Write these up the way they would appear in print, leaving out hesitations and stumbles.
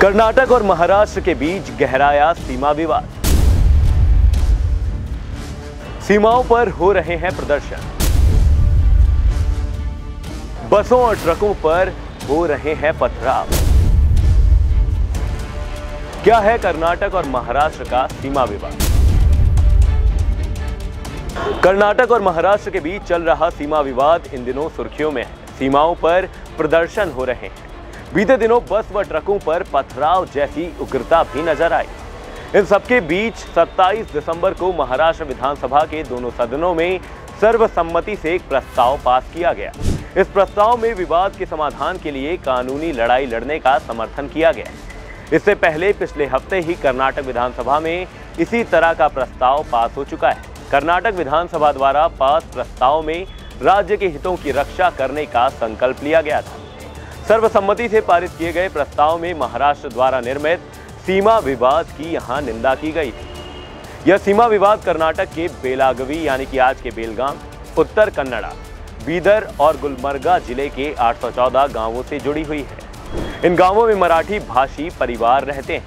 कर्नाटक और महाराष्ट्र के बीच गहराया सीमा विवाद। सीमाओं पर हो रहे हैं प्रदर्शन। बसों और ट्रकों पर हो रहे हैं पथराव। क्या है कर्नाटक और महाराष्ट्र का सीमा विवाद? कर्नाटक और महाराष्ट्र के बीच चल रहा सीमा विवाद इन दिनों सुर्खियों में है। सीमाओं पर प्रदर्शन हो रहे हैं। बीते दिनों बस व ट्रकों पर पथराव जैसी उग्रता भी नजर आई। इन सबके बीच 27 दिसंबर को महाराष्ट्र विधानसभा के दोनों सदनों में सर्वसम्मति से एक प्रस्ताव पास किया गया। इस प्रस्ताव में विवाद के समाधान के लिए कानूनी लड़ाई लड़ने का समर्थन किया गया। इससे पहले पिछले हफ्ते ही कर्नाटक विधानसभा में इसी तरह का प्रस्ताव पास हो चुका है। कर्नाटक विधानसभा द्वारा पास प्रस्ताव में राज्य के हितों की रक्षा करने का संकल्प लिया गया था। सर्वसम्मति से पारित किए गए प्रस्ताव में महाराष्ट्र द्वारा निर्मित सीमा विवाद की यहां निंदा की गई थी। यह सीमा विवाद कर्नाटक के बेलागवी यानी कि आज के बेलगाम, उत्तर कन्नड़ा, बीदर और गुलबर्गा जिले के 814 गांवों से जुड़ी हुई है। इन गांवों में मराठी भाषी परिवार रहते हैं।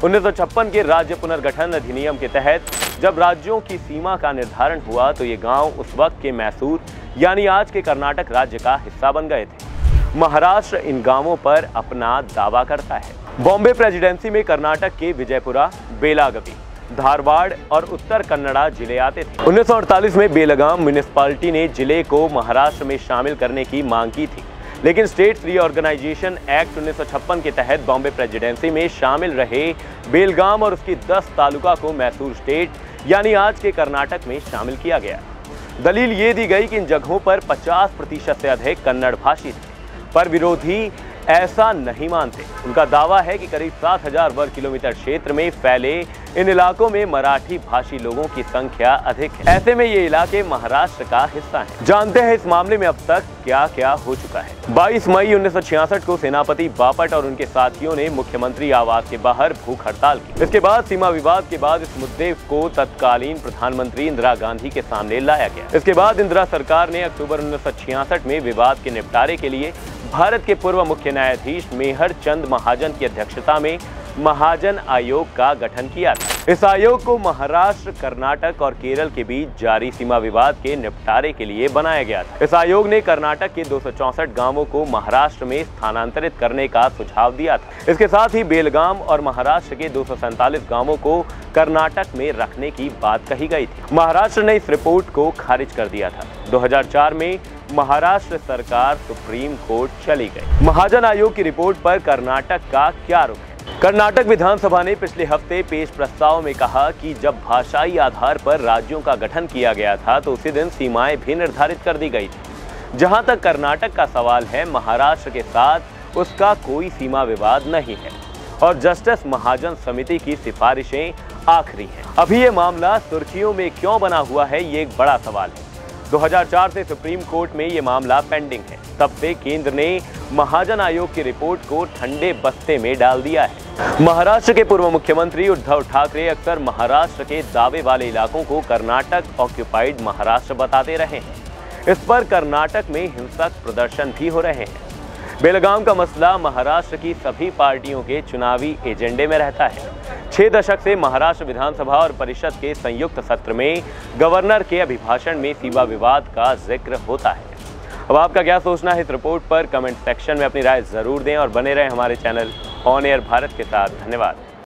1956 के राज्य पुनर्गठन अधिनियम के तहत जब राज्यों की सीमा का निर्धारण हुआ तो ये गांव उस वक्त के मैसूर यानी आज के कर्नाटक राज्य का हिस्सा बन गए थे। महाराष्ट्र इन गांवों पर अपना दावा करता है। बॉम्बे प्रेसिडेंसी में कर्नाटक के विजयपुरा, बेलागवी, धारवाड़ और उत्तर कन्नड़ा जिले आते थे। 1948 में बेलगाम म्युनिसिपैलिटी ने जिले को महाराष्ट्र में शामिल करने की मांग की थी, लेकिन स्टेट्स रीऑर्गेनाइजेशन एक्ट 1956 के तहत बॉम्बे प्रेसिडेंसी में शामिल रहे बेलगाम और उसकी 10 तालुका को मैसूर स्टेट यानी आज के कर्नाटक में शामिल किया गया। दलील ये दी गई कि इन जगहों पर 50% से अधिक कन्नड़ भाषी थे, पर विरोधी ऐसा नहीं मानते। उनका दावा है कि करीब 7000 वर्ग किलोमीटर क्षेत्र में फैले इन इलाकों में मराठी भाषी लोगों की संख्या अधिक है। ऐसे में ये इलाके महाराष्ट्र का हिस्सा हैं। जानते हैं इस मामले में अब तक क्या क्या हो चुका है। 22 मई 1966 को सेनापति बापट और उनके साथियों ने मुख्यमंत्री आवास के बाहर भूख हड़ताल की। इसके बाद सीमा विवाद के बाद इस मुद्दे को तत्कालीन प्रधानमंत्री इंदिरा गांधी के सामने लाया गया। इसके बाद इंदिरा सरकार ने अक्टूबर 1966 में विवाद के निपटारे के लिए भारत के पूर्व मुख्य न्यायाधीश मेहर चंद महाजन की अध्यक्षता में महाजन आयोग का गठन किया था। इस आयोग को महाराष्ट्र, कर्नाटक और केरल के बीच जारी सीमा विवाद के निपटारे के लिए बनाया गया था। इस आयोग ने कर्नाटक के 264 गांवों को महाराष्ट्र में स्थानांतरित करने का सुझाव दिया था। इसके साथ ही बेलगाम और महाराष्ट्र के 247 गांवों को कर्नाटक में रखने की बात कही गई थी। महाराष्ट्र ने इस रिपोर्ट को खारिज कर दिया था। 2004 में महाराष्ट्र सरकार सुप्रीम कोर्ट चली गई। महाजन आयोग की रिपोर्ट पर कर्नाटक का क्या रुख है? कर्नाटक विधानसभा ने पिछले हफ्ते पेश प्रस्ताव में कहा कि जब भाषाई आधार पर राज्यों का गठन किया गया था तो उसी दिन सीमाएं भी निर्धारित कर दी गई थी। जहां तक कर्नाटक का सवाल है, महाराष्ट्र के साथ उसका कोई सीमा विवाद नहीं है और जस्टिस महाजन समिति की सिफारिशें आखिरी हैं। अभी ये मामला सुर्खियों में क्यों बना हुआ है, ये एक बड़ा सवाल है। 2004 से सुप्रीम कोर्ट में ये मामला पेंडिंग है। तब से केंद्र ने महाजन आयोग की रिपोर्ट को ठंडे बस्ते में डाल दिया है। महाराष्ट्र के पूर्व मुख्यमंत्री उद्धव ठाकरे अक्सर महाराष्ट्र के दावे वाले इलाकों को कर्नाटक ऑक्युपाइड महाराष्ट्र बताते रहे हैं। इस पर कर्नाटक में हिंसक प्रदर्शन भी हो रहे हैं। बेलगाम का मसला महाराष्ट्र की सभी पार्टियों के चुनावी एजेंडे में रहता है। 6 दशक से महाराष्ट्र विधानसभा और परिषद के संयुक्त सत्र में गवर्नर के अभिभाषण में सीमा विवाद का जिक्र होता है। अब आपका क्या सोचना है इस रिपोर्ट पर? कमेंट सेक्शन में अपनी राय जरूर दें और बने रहें हमारे चैनल ऑन एयर भारत के साथ। धन्यवाद।